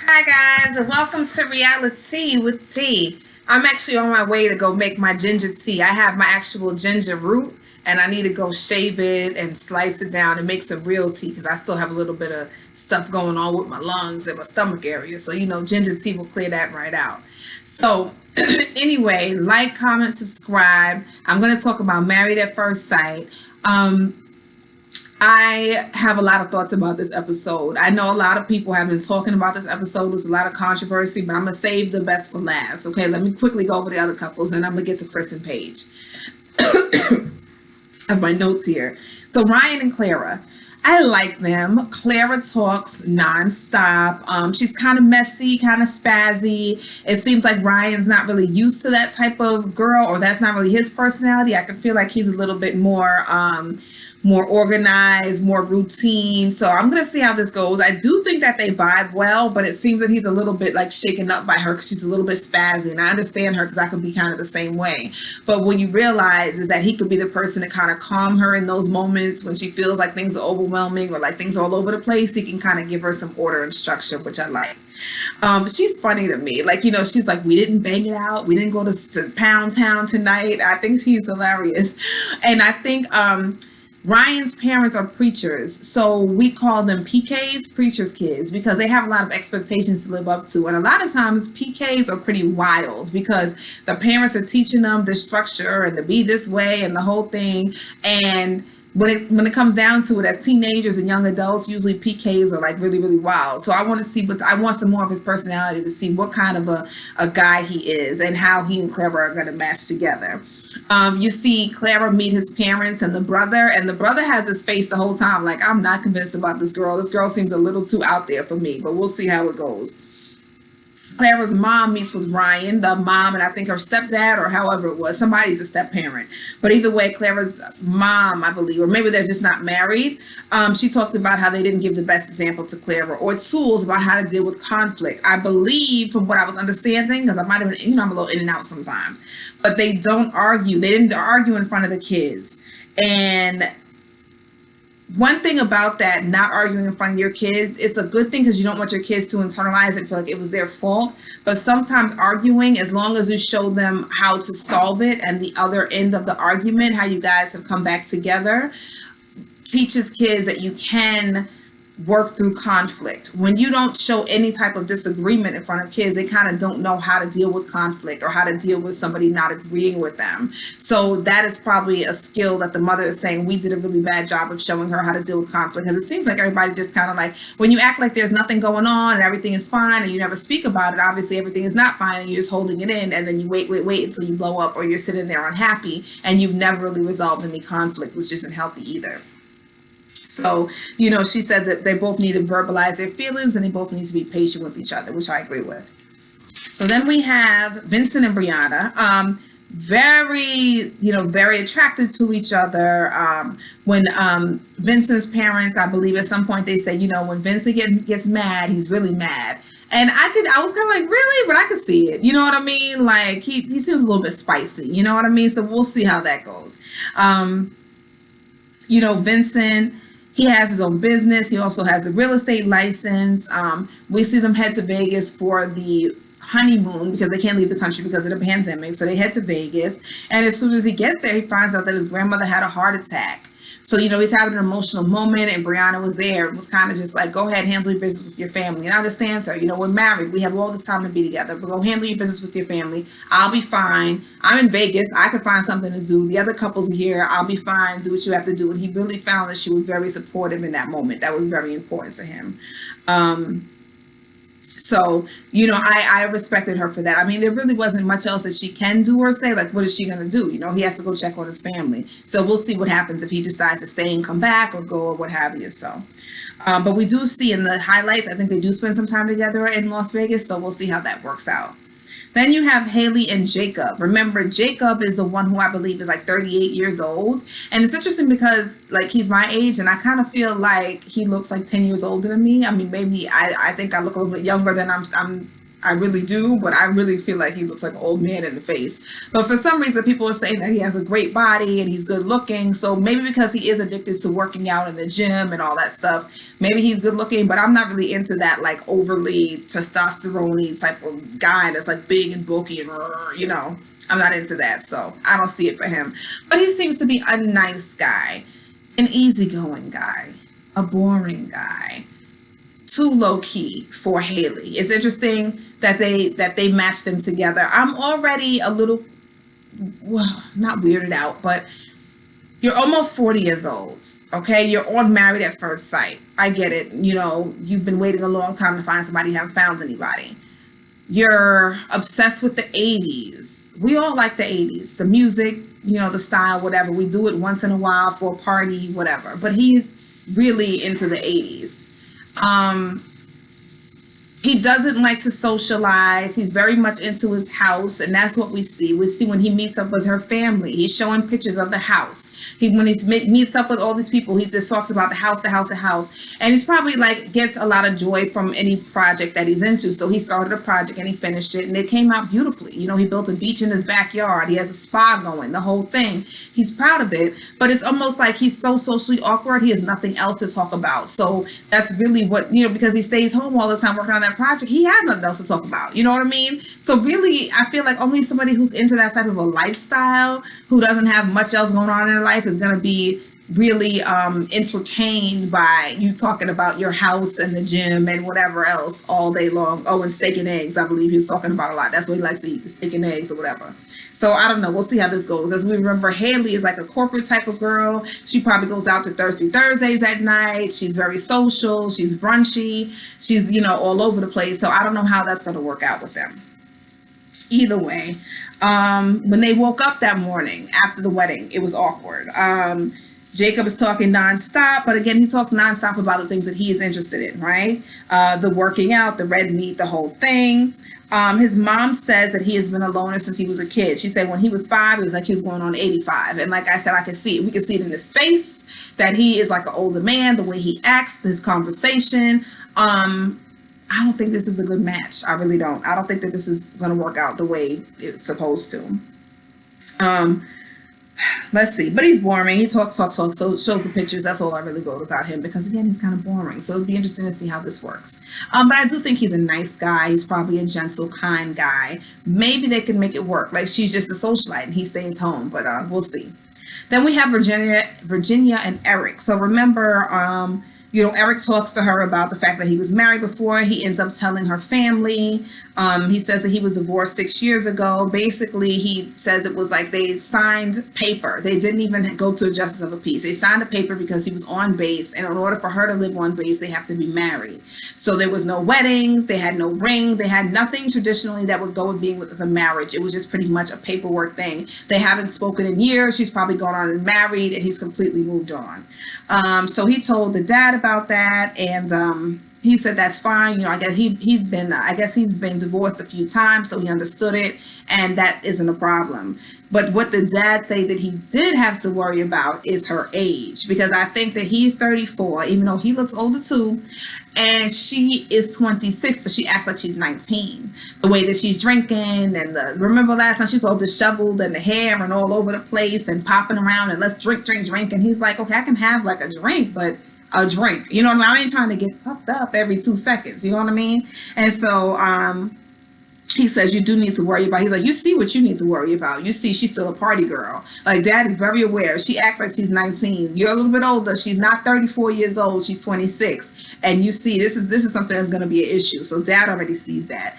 Hi guys, and welcome to Reality with Tea. I'm actually on my way to go make my ginger tea. I have my actual ginger root, and I need to go shave it and slice it down and make some real tea because I still have a little bit of stuff going on with my lungs and my stomach area. So ginger tea will clear that right out. So anyway, like, comment, subscribe. I'm going to talk about Married at First Sight. Um, I have a lot of thoughts about this episode. I know a lot of people have been talking about this episode. There's a lot of controversy, but I'm going to save the best for last. Okay, let me quickly go over the other couples, then I'm going to get to Chris and Paige. I have my notes here. So Ryan and Clara. I like them. Clara talks nonstop. She's kind of messy, kind of spazzy. It seems like Ryan's not really used to that type of girl, or that's not really his personality. I can feel like he's a little bit more organized, more routine. So I'm going to see how this goes. I do think that they vibe well, but it seems that he's a little bit like shaken up by her because she's a little bit spazzy. And I understand her because I could be kind of the same way. But what you realize is that he could be the person to kind of calm her in those moments when she feels like things are overwhelming or like things are all over the place. He can kind of give her some order and structure, which I like. She's funny to me. Like, she's like, we didn't bang it out. We didn't go to Pound Town tonight. I think she's hilarious. And I think, Ryan's parents are preachers, so we call them PKs, preachers' kids, because they have a lot of expectations to live up to. And a lot of times PKs are pretty wild because the parents are teaching them the structure and to be this way and the whole thing. And when it comes down to it, as teenagers and young adults, usually PKs are like really, really wild. So I want to see, but I want some more of his personality to see what kind of a guy he is and how he and Clara are going to match together. You see Clara meet his parents and the brother has his face the whole time like, I'm not convinced about this girl. This girl seems a little too out there for me, but we'll see how it goes. Clara's mom meets with Ryan, the mom, and I think her stepdad or however it was. Somebody's a step parent. But either way, Clara's mom, I believe, or maybe they're just not married. She talked about how they didn't give the best example to Clara or tools about how to deal with conflict. I believe, from what I was understanding, because I might have been, I'm a little in and out sometimes, but they don't argue. They didn't argue in front of the kids. And one thing about that, not arguing in front of your kids, it's a good thing because you don't want your kids to internalize it and feel like it was their fault. But sometimes arguing, as long as you show them how to solve it and the other end of the argument, how you guys have come back together, teaches kids that you can work through conflict. When you don't show any type of disagreement in front of kids, they kind of don't know how to deal with conflict or how to deal with somebody not agreeing with them. So that is probably a skill that the mother is saying we did a really bad job of showing her how to deal with conflict, because it seems like everybody just kind of like, when you act like there's nothing going on and everything is fine and you never speak about it, obviously everything is not fine and you're just holding it in, and then you wait until you blow up, or you're sitting there unhappy and you've never really resolved any conflict, which isn't healthy either. So, she said that they both need to verbalize their feelings and they both need to be patient with each other, which I agree with. So then we have Vincent and Brianna. Very attracted to each other. When Vincent's parents, I believe at some point they say, when Vincent gets mad, he's really mad. And I was kind of like, really? But I could see it. You know what I mean? Like, he seems a little bit spicy. You know what I mean? So we'll see how that goes. Vincent, he has his own business. He also has the real estate license. We see them head to Vegas for the honeymoon because they can't leave the country because of the pandemic. So they head to Vegas. And as soon as he gets there, he finds out that his grandmother had a heart attack. So, he's having an emotional moment, and Brianna was there. It was kind of just like, go ahead, handle your business with your family. And I understand her. We're married. We have all this time to be together. But go handle your business with your family. I'll be fine. I'm in Vegas. I could find something to do. The other couples are here. I'll be fine. Do what you have to do. And he really found that she was very supportive in that moment. That was very important to him. So, I respected her for that. I mean, there really wasn't much else that she can do or say. Like, what is she going to do? He has to go check on his family. So we'll see what happens if he decides to stay and come back or go or what have you. So, but we do see in the highlights, I think they do spend some time together in Las Vegas. So we'll see how that works out. Then you have Haley and Jacob. Remember, Jacob is the one who I believe is like 38 years old. And it's interesting because like he's my age and I kind of feel like he looks like 10 years older than me. I mean, maybe I think I look a little bit younger than I'm I really do, but I really feel like he looks like an old man in the face. But for some reason, people are saying that he has a great body and he's good looking. So maybe because he is addicted to working out in the gym and all that stuff, maybe he's good looking. But I'm not really into that like overly testosterone type of guy that's like big and bulky and you know. I'm not into that, so I don't see it for him. But he seems to be a nice guy, an easygoing guy, a boring guy. Too low key for Haley. It's interesting that they matched them together. I'm already a little, well, not weirded out, but you're almost 40 years old. Okay, you're on Married at First Sight. I get it. You know, you've been waiting a long time to find somebody. You haven't found anybody. You're obsessed with the 80s. We all like the 80s, the music, you know, the style, whatever. We do it once in a while for a party, whatever. But he's really into the 80s. He doesn't like to socialize. He's very much into his house, and that's what we see. We see when he meets up with her family, he's showing pictures of the house. When he meets up with all these people, he just talks about the house, the house, the house. And he's probably like gets a lot of joy from any project that he's into. So he started a project and he finished it, and it came out beautifully. You know, he built a beach in his backyard. He has a spa going, the whole thing. He's proud of it, but it's almost like he's so socially awkward. He has nothing else to talk about. So that's really what, you know, because he stays home all the time working on that project, he has nothing else to talk about. You know what I mean? So really, I feel like only somebody who's into that type of a lifestyle, who doesn't have much else going on in their life, is going to be really entertained by you talking about your house and the gym and whatever else all day long. Oh, and steak and eggs, I believe he was talking about a lot. That's what he likes to eat, the steak and eggs or whatever. So I don't know. We'll see how this goes. As we remember, Haley is like a corporate type of girl. She probably goes out to Thirsty Thursdays at night. She's very social. She's brunchy. She's, you know, all over the place. So I don't know how that's going to work out with them. Either way, when they woke up that morning after the wedding, it was awkward. Jacob is talking nonstop, but again, he talks nonstop about the things that he is interested in, right? The working out, the red meat, the whole thing. His mom says that he has been a loner since he was a kid. She said when he was 5, it was like he was going on 85. And like I said, I can see it. We can see it in his face that he is like an older man, the way he acts, his conversation. I don't think this is a good match. I really don't. I don't think that this is going to work out the way it's supposed to. Let's see. But he's boring. He talks. So shows the pictures. That's all I really wrote about him, because again, he's kind of boring. So it'd be interesting to see how this works. But I do think he's a nice guy. He's probably a gentle, kind guy. Maybe they can make it work. Like, she's just a socialite and he stays home, but we'll see. Then we have Virginia and Eric. So remember, you know, Eric talks to her about the fact that he was married before. He ends up telling her family. He says that he was divorced 6 years ago. Basically, he says it was like they signed paper. They didn't even go to a justice of the peace. They signed a paper because he was on base. And in order for her to live on base, they have to be married. So there was no wedding. They had no ring. They had nothing traditionally that would go with being with a marriage. It was just pretty much a paperwork thing. They haven't spoken in years. She's probably gone on and married, and he's completely moved on. So he told the dad about that, and he said that's fine. You know, I guess he's been divorced a few times, so he understood it, and that isn't a problem. But what the dad say that he did have to worry about is her age, because I think that he's 34, even though he looks older too, and she is 26, but she acts like she's 19. The way that she's drinking, and remember last time she was all disheveled and the hair and all over the place and popping around and let's drink. And he's like, okay, I can have like a drink, but a drink, you know what I mean? I ain't trying to get puffed up every 2 seconds, you know what I mean? And so he says you do need to worry about, he's like, you see what you need to worry about. You see she's still a party girl. Like, dad is very aware. She acts like she's 19. You're a little bit older. She's not 34 years old. She's 26. And you see, this is something that's going to be an issue. So dad already sees that.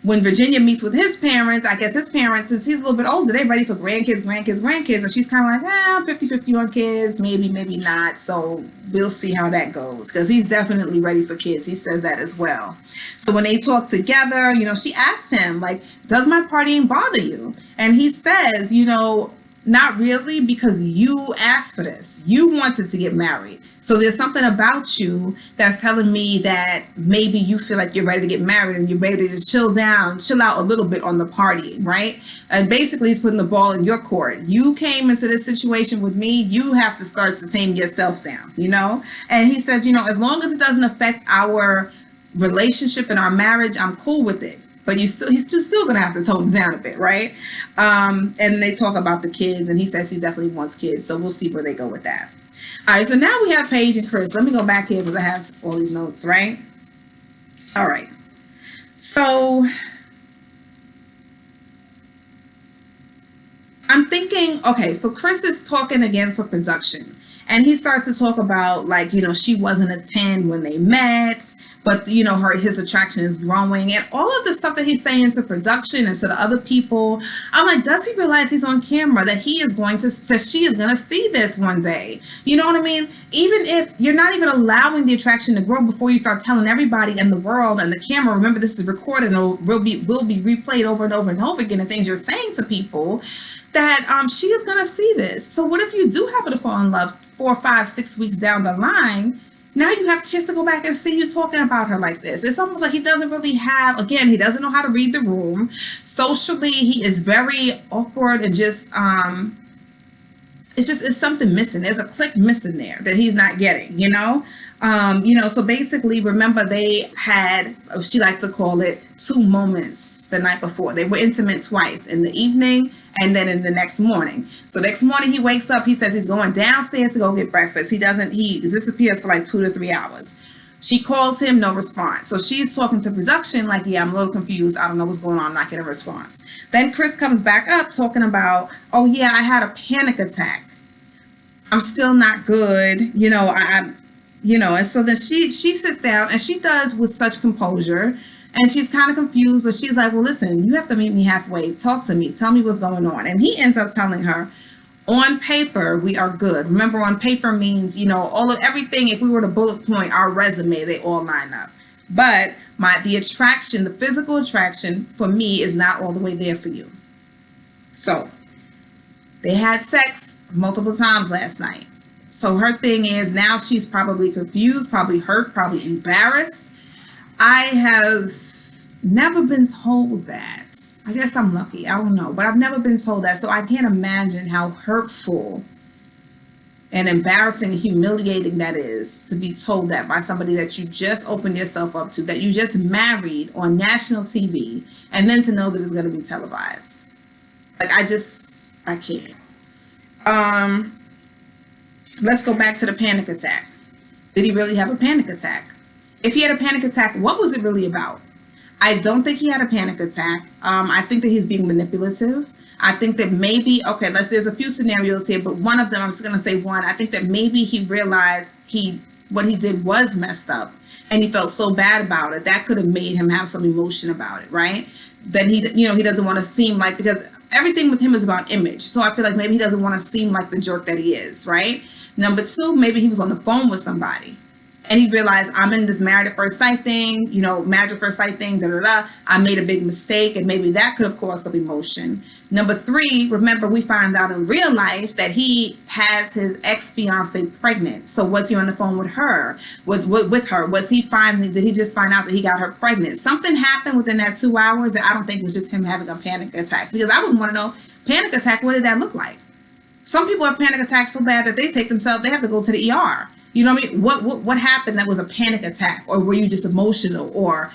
When Virginia meets with his parents, I guess his parents, since he's a little bit older, they're ready for grandkids. And she's kind of like, 50-50 on kids, maybe not. So we'll see how that goes, because he's definitely ready for kids. He says that as well. So when they talk together, you know, she asked him, like, does my partying bother you? And he says, you know, not really, because you asked for this. You wanted to get married. So there's something about you that's telling me that maybe you feel like you're ready to get married and you're ready to chill out a little bit on the party, right? And basically he's putting the ball in your court. You came into this situation with me. You have to start to tame yourself down, you know? And he says, you know, as long as it doesn't affect our relationship and our marriage, I'm cool with it. But he's still gonna have to tone down a bit, right? And they talk about the kids, and he says he definitely wants kids. So we'll see where they go with that. All right, so now we have Paige and Chris. Let me go back here because I have all these notes, right? All right. So I'm thinking, okay, so Chris is talking again to production. And he starts to talk about, like, she wasn't a 10 when they met, but, his attraction is growing. And all of the stuff that he's saying to production and to the other people, I'm like, does he realize he's on camera, that she is going to see this one day? You know what I mean? Even if you're not even allowing the attraction to grow before you start telling everybody in the world and the camera, remember, this is recorded and will be replayed over and over and over again, the things you're saying to people, that she is going to see this. So what if you do happen to fall in love 4, 5, 6 weeks down the line? Now you have a chance to go back and see you talking about her like this. It's almost like he doesn't really have, again, he doesn't know how to read the room. Socially, he is very awkward and just, it's something missing. There's a click missing there that he's not getting, so basically, remember, they had, she likes to call it, 2 moments the night before. They were intimate twice, in the evening and then in the next morning. So next morning he wakes up, he says he's going downstairs to go get breakfast. He disappears for like 2 to 3 hours. She calls him, no response. So she's talking to production like, yeah, I'm a little confused. I don't know what's going on. I'm not getting a response. Then Chris comes back up talking about, oh yeah, I had a panic attack. I'm still not good. And so then she sits down and she does with such composure, and she's kind of confused, but she's like, well, listen, you have to meet me halfway. Talk to me. Tell me what's going on. And he ends up telling her, on paper, we are good. Remember, on paper means, all of everything. If we were to bullet point our resume, they all line up. But the attraction, the physical attraction for me is not all the way there for you. So they had sex multiple times last night. So her thing is, now she's probably confused, probably hurt, probably embarrassed. I have never been told that. I guess I'm lucky. I don't know. But I've never been told that. So I can't imagine how hurtful and embarrassing and humiliating that is, to be told that by somebody that you just opened yourself up to, that you just married on national TV, and then to know that it's going to be televised. Like, I can't. Let's go back to the panic attack. Did he really have a panic attack? If he had a panic attack, what was it really about? I don't think he had a panic attack. I think that he's being manipulative. I think that maybe, there's a few scenarios here, but one of them, I'm just going to say one. I think that maybe he realized what he did was messed up, and he felt so bad about it. That could have made him have some emotion about it, right? Then he doesn't want to seem like, because everything with him is about image. So I feel like maybe he doesn't want to seem like the jerk that he is, right? Number 2, maybe he was on the phone with somebody, and he realized, I'm in this married at first sight thing, marriage at first sight thing, I made a big mistake, and maybe that could have caused some emotion. Number 3, remember, we find out in real life that he has his ex-fiance pregnant. So was he on the phone with her? With her? Did he just find out that he got her pregnant? Something happened within that 2 hours that I don't think was just him having a panic attack. Because I would want to know, panic attack, what did that look like? Some people have panic attacks so bad that they have to go to the ER. You know what I mean? What happened that was a panic attack? Or were you just emotional? Or,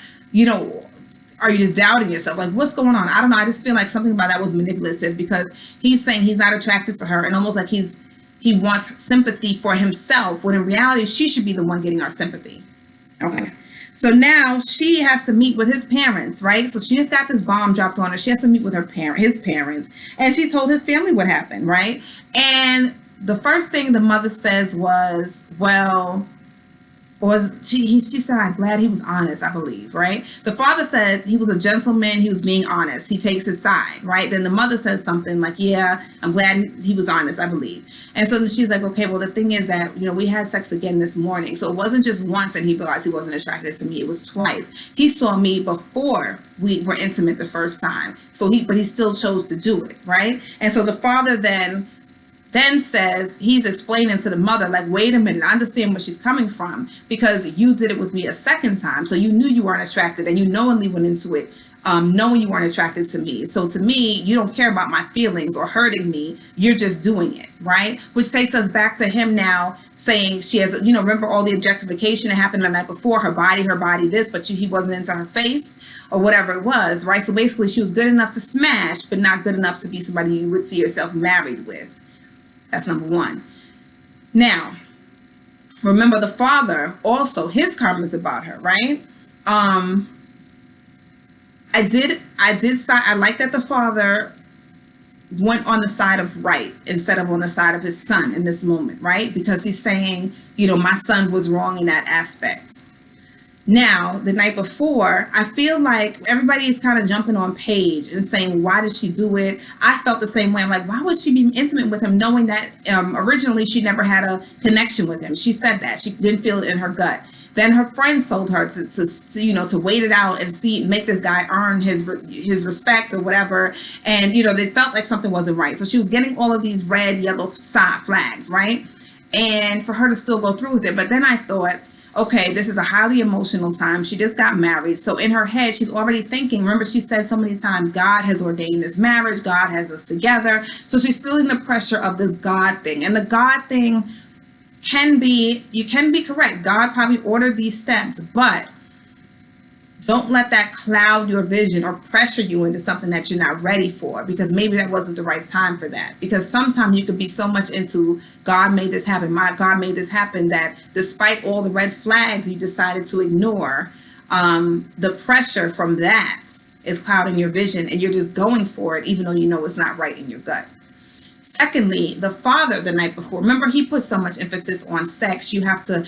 are you just doubting yourself? Like, what's going on? I don't know. I just feel like something about that was manipulative, because he's saying he's not attracted to her, and almost like he wants sympathy for himself, when in reality, she should be the one getting our sympathy. Okay. So now she has to meet with his parents, right? So she just got this bomb dropped on her. She has to meet with his parents, and she told his family what happened, right? And the first thing the mother says was, she said, I'm glad he was honest, I believe, right? The father says he was a gentleman, he was being honest, he takes his side, right? Then the mother says something like, yeah, I'm glad he was honest, I believe. And so then she's like, okay, well, the thing is that, we had sex again this morning. So it wasn't just once and he realized he wasn't attracted to me, it was twice. He saw me before we were intimate the first time. But he still chose to do it, right? And so the father then says, he's explaining to the mother, like, wait a minute, I understand where she's coming from, because you did it with me a second time. So you knew you weren't attracted, and you knowingly went into it knowing you weren't attracted to me. So to me, you don't care about my feelings or hurting me. You're just doing it, right? Which takes us back to him now saying she has, you know, remember all the objectification that happened the night before, her body this, but he wasn't into her face or whatever it was, right? So basically she was good enough to smash, but not good enough to be somebody you would see yourself married with. That's number one. Now, remember the father also, his comments about her, right? I like that the father went on the side of right instead of on the side of his son in this moment, right? Because he's saying, you know, my son was wrong in that aspect. Now, the night before, I feel like everybody is kind of jumping on Paige and saying, why did she do it? I felt the same way. I'm like, why would she be intimate with him knowing that originally she never had a connection with him? She said that. She didn't feel it in her gut. Then her friends told her to you know, to wait it out and make this guy earn his respect or whatever. And, you know, they felt like something wasn't right. So she was getting all of these red, yellow flags, right? And for her to still go through with it. But then I thought, okay, this is a highly emotional time. She just got married. So in her head, she's already thinking, remember she said so many times, God has ordained this marriage. God has us together. So she's feeling the pressure of this God thing. And the God thing you can be correct. God probably ordered these steps, but don't let that cloud your vision or pressure you into something that you're not ready for, because maybe that wasn't the right time for that. Because sometimes you could be so much into God made this happen, my God made this happen, that despite all the red flags you decided to ignore, the pressure from that is clouding your vision and you're just going for it even though you know it's not right in your gut. Secondly, the father the night before, remember he put so much emphasis on sex. You have to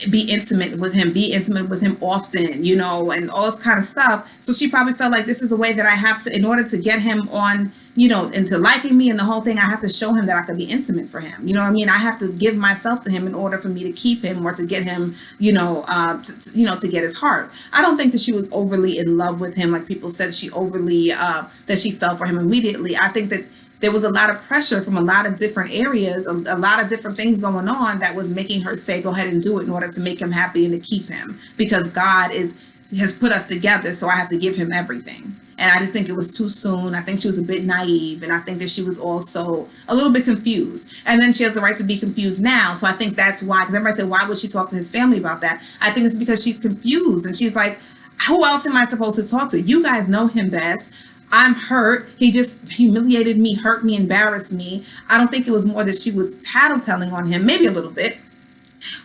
be intimate with him often, you know, and all this kind of stuff. So she probably felt like this is the way that I have to, in order to get him on, you know, into liking me and the whole thing, I have to show him that I could be intimate for him. You know what I mean? I have to give myself to him in order for me to keep him or to get him, you know, to get his heart. I don't think that she was overly in love with him. Like people said, she overly, that she fell for him immediately. I think that there was a lot of pressure from a lot of different areas, a lot of different things going on that was making her say, go ahead and do it in order to make him happy and to keep him, because God has put us together. So I have to give him everything. And I just think it was too soon. I think she was a bit naive. And I think that she was also a little bit confused. And then she has the right to be confused now. So I think that's why, because everybody said, why would she talk to his family about that? I think it's because she's confused. And she's like, who else am I supposed to talk to? You guys know him best. I'm hurt. He just humiliated me, hurt me, embarrassed me. I don't think it was more that she was tattletelling on him, maybe a little bit.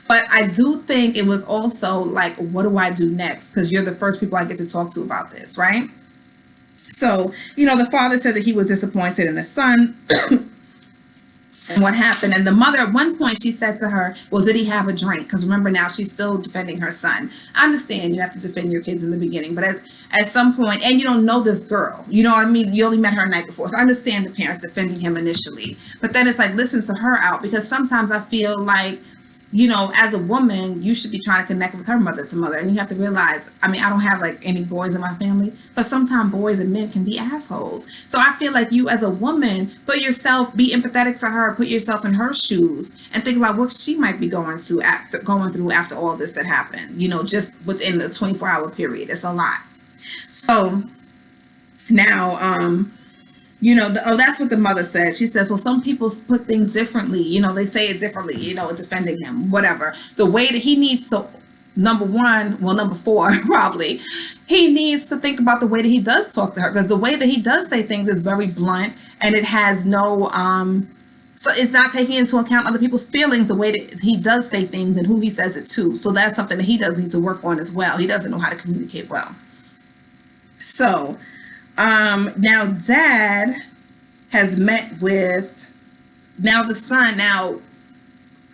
But I do think it was also like, what do I do next? Because you're the first people I get to talk to about this, right? So, you know, the father said that he was disappointed in his son and what happened. And the mother, at one point, she said to her, well, did he have a drink? Because remember, now she's still defending her son. I understand you have to defend your kids in the beginning, but at some point, and you don't know this girl, you know what I mean? You only met her a night before. So I understand the parents defending him initially, but then it's like, listen to her out, because sometimes I feel like, you know, as a woman, you should be trying to connect with her mother to mother. And you have to realize, I mean, I don't have like any boys in my family, but sometimes boys and men can be assholes. So I feel like you as a woman, be empathetic to her, put yourself in her shoes and think about what she might be going through after all this that happened, you know, just within the 24-hour period. It's a lot. So now, you know, that's what the mother said. She says, well, some people put things differently. You know, they say it differently, you know, defending him, whatever. The way that he needs to, number four, probably, he needs to think about the way that he does talk to her, because the way that he does say things is very blunt, and it has no, so it's not taking into account other people's feelings, the way that he does say things and who he says it to. So that's something that he does need to work on as well. He doesn't know how to communicate well. So, now dad has met with now the son. Now,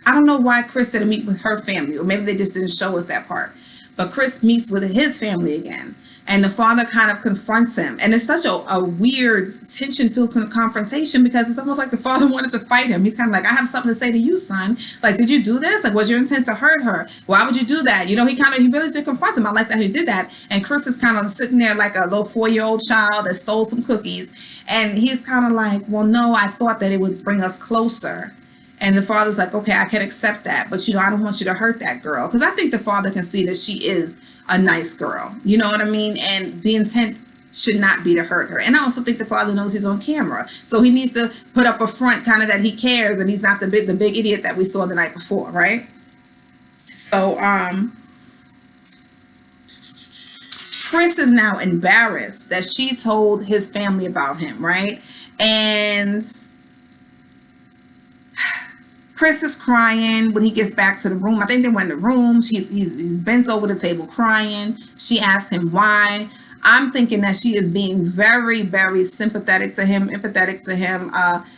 I don't know why Chris didn't meet with her family, or maybe they just didn't show us that part, but Chris meets with his family again, and the father kind of confronts him, and it's such a weird tension-filled confrontation, because it's almost like the father wanted to fight him. He's kind of like, I have something to say to you, son. Like, did you do this? Like, was your intent to hurt her? Why would you do that? You know, he really did confront him. I like that he did that. And Chris is kind of sitting there like a little 4-year-old child that stole some cookies, and he's kind of like, well, no, I thought that it would bring us closer. And the father's like, okay, I can accept that, but, you know, I don't want you to hurt that girl, because I think the father can see that she is a nice girl, you know what I mean? And the intent, should not be to hurt her. And I also think the father knows he's on camera, so he needs to put up a front kind of that he cares, and he's not the big idiot that we saw the night before, right? So Chris is now embarrassed that she told his family about him, right? And Chris is crying when he gets back to the room. I think they went in the room. He's bent over the table crying. She asked him why. I'm thinking that she is being very, very sympathetic to him, empathetic to him.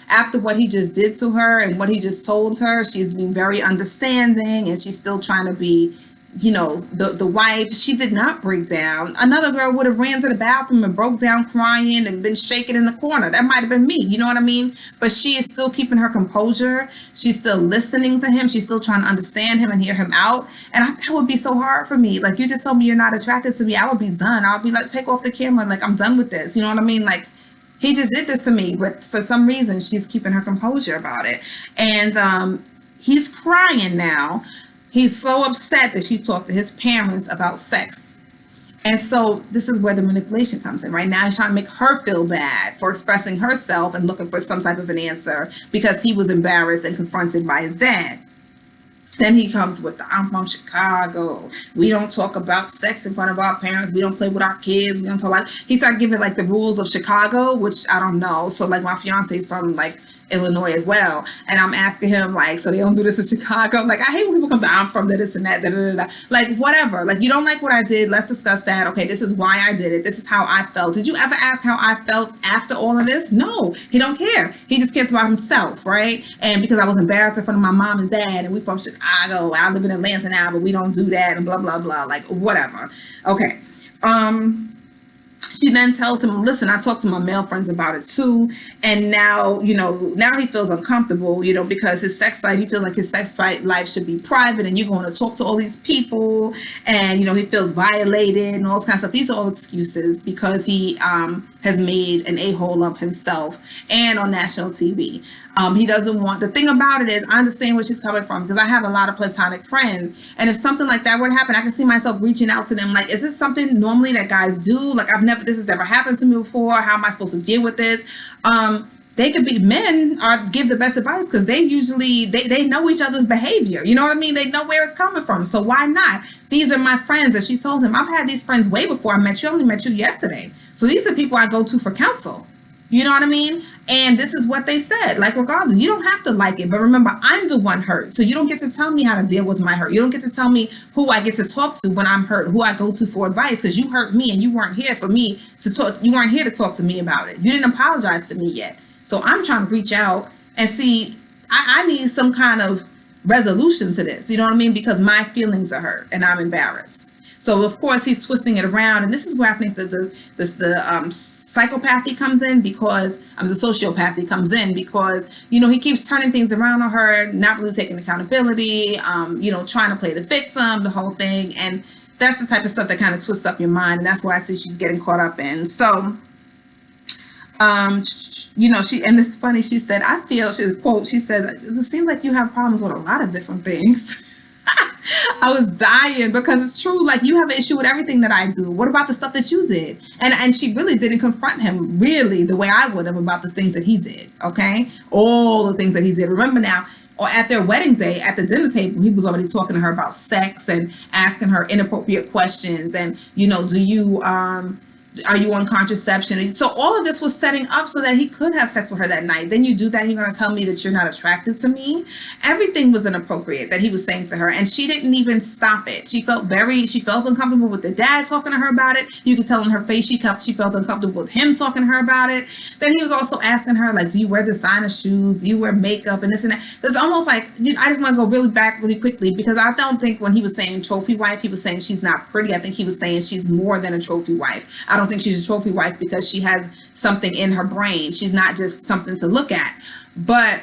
After what he just did to her and what he just told her, she's being very understanding, and she's still trying to be, you know, the wife. She did not break down. Another girl would have ran to the bathroom and broke down crying and been shaking in the corner. That might have been me, you know what I mean? But she is still keeping her composure. She's still listening to him. She's still trying to understand him and hear him out. And that would be so hard for me. Like, you just told me you're not attracted to me. I would be done. I'll be like, take off the camera. Like, I'm done with this. You know what I mean? Like, he just did this to me. But for some reason, she's keeping her composure about it. And he's crying now. He's so upset that she talked to his parents about sex. And so this is where the manipulation comes in. Right now, he's trying to make her feel bad for expressing herself and looking for some type of an answer because he was embarrassed and confronted by his dad. Then he comes with the, I'm from Chicago. We don't talk about sex in front of our parents. We don't play with our kids. We don't talk about it. He started giving like the rules of Chicago, which I don't know. So like my fiance is from like Illinois as well, and I'm asking him like, so they don't do this in Chicago? Like, I hate when people come to, I'm from this and that, da, da, da, da. Like, whatever. Like, you don't like what I did, let's discuss that. Okay, this is why I did it. This is how I felt. Did you ever ask how I felt after all of this? No, he don't care. He just cares about himself, right? And because I was embarrassed in front of my mom and dad, and we from Chicago, I live in Atlanta now, but we don't do that, and blah blah blah. Like, whatever. Okay. She then tells him, listen, I talked to my male friends about it too. And now, you know, now he feels uncomfortable, you know, because his sex life, he feels like his sex life should be private, and you're going to talk to all these people, and, you know, he feels violated and all this kind of stuff. These are all excuses because he has made an a-hole of himself and on national TV. He doesn't want, the thing about it is, I understand where she's coming from because I have a lot of platonic friends. And if something like that would happen, I can see myself reaching out to them. Like, is this something normally that guys do? Like, this has never happened to me before. How am I supposed to deal with this? They could be, men give the best advice because they usually, they know each other's behavior. You know what I mean? They know where it's coming from. So why not? These are my friends. And she told him, I've had these friends way before I met you. I only met you yesterday. So these are people I go to for counsel. You know what I mean? And this is what they said. Like, regardless, you don't have to like it. But remember, I'm the one hurt. So you don't get to tell me how to deal with my hurt. You don't get to tell me who I get to talk to when I'm hurt, who I go to for advice, because you hurt me and you weren't here for me to talk. You weren't here to talk to me about it. You didn't apologize to me yet. So I'm trying to reach out and see, I need some kind of resolution to this. You know what I mean? Because my feelings are hurt and I'm embarrassed. So of course he's twisting it around, and this is where I think that the psychopathy comes in, because the sociopathy comes in, because, you know, he keeps turning things around on her, not really taking accountability, you know, trying to play the victim, the whole thing, and that's the type of stuff that kind of twists up your mind, and that's why I see she's getting caught up in. So, you know, and it's funny, she said, I feel, she said, it seems like you have problems with a lot of different things. I was dying because it's true. Like, you have an issue with everything that I do. What about the stuff that you did? And she really didn't confront him really the way I would have about the things that he did. Okay. All the things that he did. Remember now, or at their wedding day, at the dinner table, he was already talking to her about sex and asking her inappropriate questions. And, you know, are you on contraception? So all of this was setting up so that he could have sex with her that night. Then you do that and you're going to tell me that you're not attracted to me? Everything was inappropriate that he was saying to her, and she didn't even stop it. She felt uncomfortable with the dad talking to her about it. You could tell in her face she felt uncomfortable with him talking to her about it. Then he was also asking her, like, do you wear designer shoes? Do you wear makeup and this and that? It's almost like, I just want to go really quickly, because I don't think when he was saying trophy wife, he was saying she's not pretty. I think he was saying she's more than a trophy wife. I don't think she's a trophy wife because she has something in her brain. She's not just something to look at. But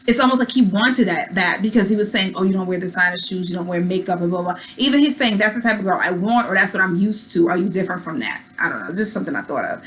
it's almost like he wanted that because he was saying, oh, you don't wear designer shoes, you don't wear makeup, and blah, blah. Either he's saying that's the type of girl I want, or that's what I'm used to. Are you different from that? I don't know. Just something I thought of.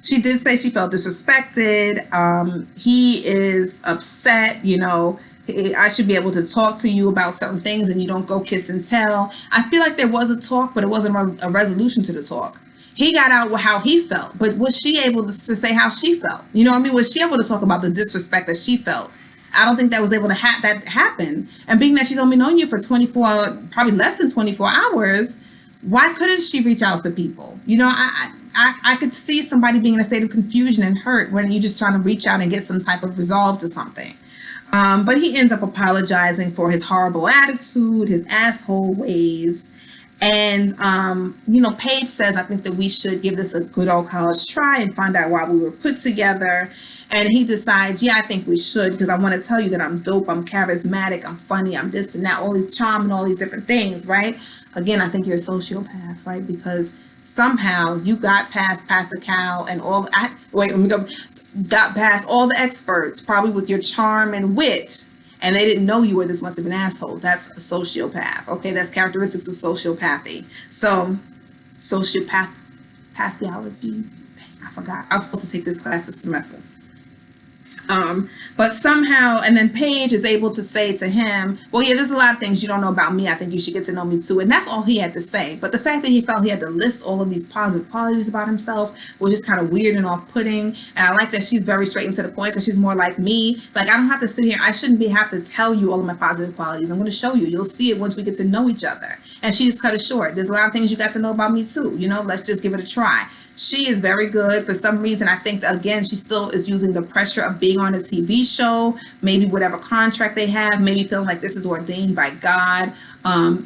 She did say she felt disrespected. He is upset, you know. I should be able to talk to you about certain things and you don't go kiss and tell. I feel like there was a talk, but it wasn't a resolution to the talk. He got out with how he felt, but was she able to say how she felt? You know what I mean? Was she able to talk about the disrespect that she felt? I don't think that was able to that happen. And being that she's only known you for 24, probably less than 24 hours, why couldn't she reach out to people? You know, I could see somebody being in a state of confusion and hurt when you're just trying to reach out and get some type of resolve to something. But he ends up apologizing for his horrible attitude, his asshole ways. And, Paige says, I think that we should give this a good old college try and find out why we were put together. And he decides, yeah, I think we should, because I want to tell you that I'm dope, I'm charismatic, I'm funny, I'm this and that, all these charm and all these different things, right? Again, I think you're a sociopath, right? Because somehow you got past Pastor Cal and got past all the experts, probably with your charm and wit, and they didn't know you were this much of an asshole. That's a sociopath, okay? That's characteristics of sociopathy. So, pathology, I forgot. I was supposed to take this class this semester. But somehow, and then Paige is able to say to him, well, yeah, there's a lot of things you don't know about me. I think you should get to know me too. And that's all he had to say. But the fact that he felt he had to list all of these positive qualities about himself was just kind of weird and off-putting. And I like that she's very straight and to the point, because she's more like me. Like, I don't have to sit here. I shouldn't have to tell you all of my positive qualities. I'm going to show you. You'll see it once we get to know each other. And she just cut it short. There's a lot of things you got to know about me too. You know, let's just give it a try. She is very good. For some reason, I think that, again, she still is using the pressure of being on a TV show, maybe whatever contract they have, maybe feeling like this is ordained by God.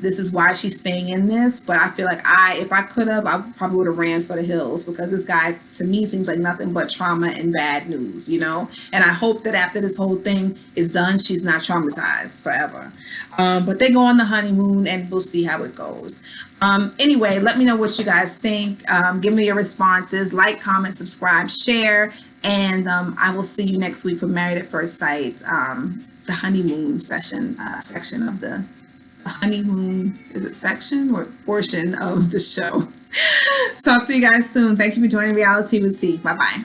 This is why she's staying in this. But I feel like if I could have, I probably would have ran for the hills, because this guy, to me, seems like nothing but trauma and bad news, you know? And I hope that after this whole thing is done, she's not traumatized forever. But they go on the honeymoon, and we'll see how it goes. Anyway, let me know what you guys think. Give me your responses. Like, comment, subscribe, share. And I will see you next week for Married at First Sight, the honeymoon section of the honeymoon, is it section or portion of the show? Talk to you guys soon. Thank you for joining Reality with T. Bye-bye.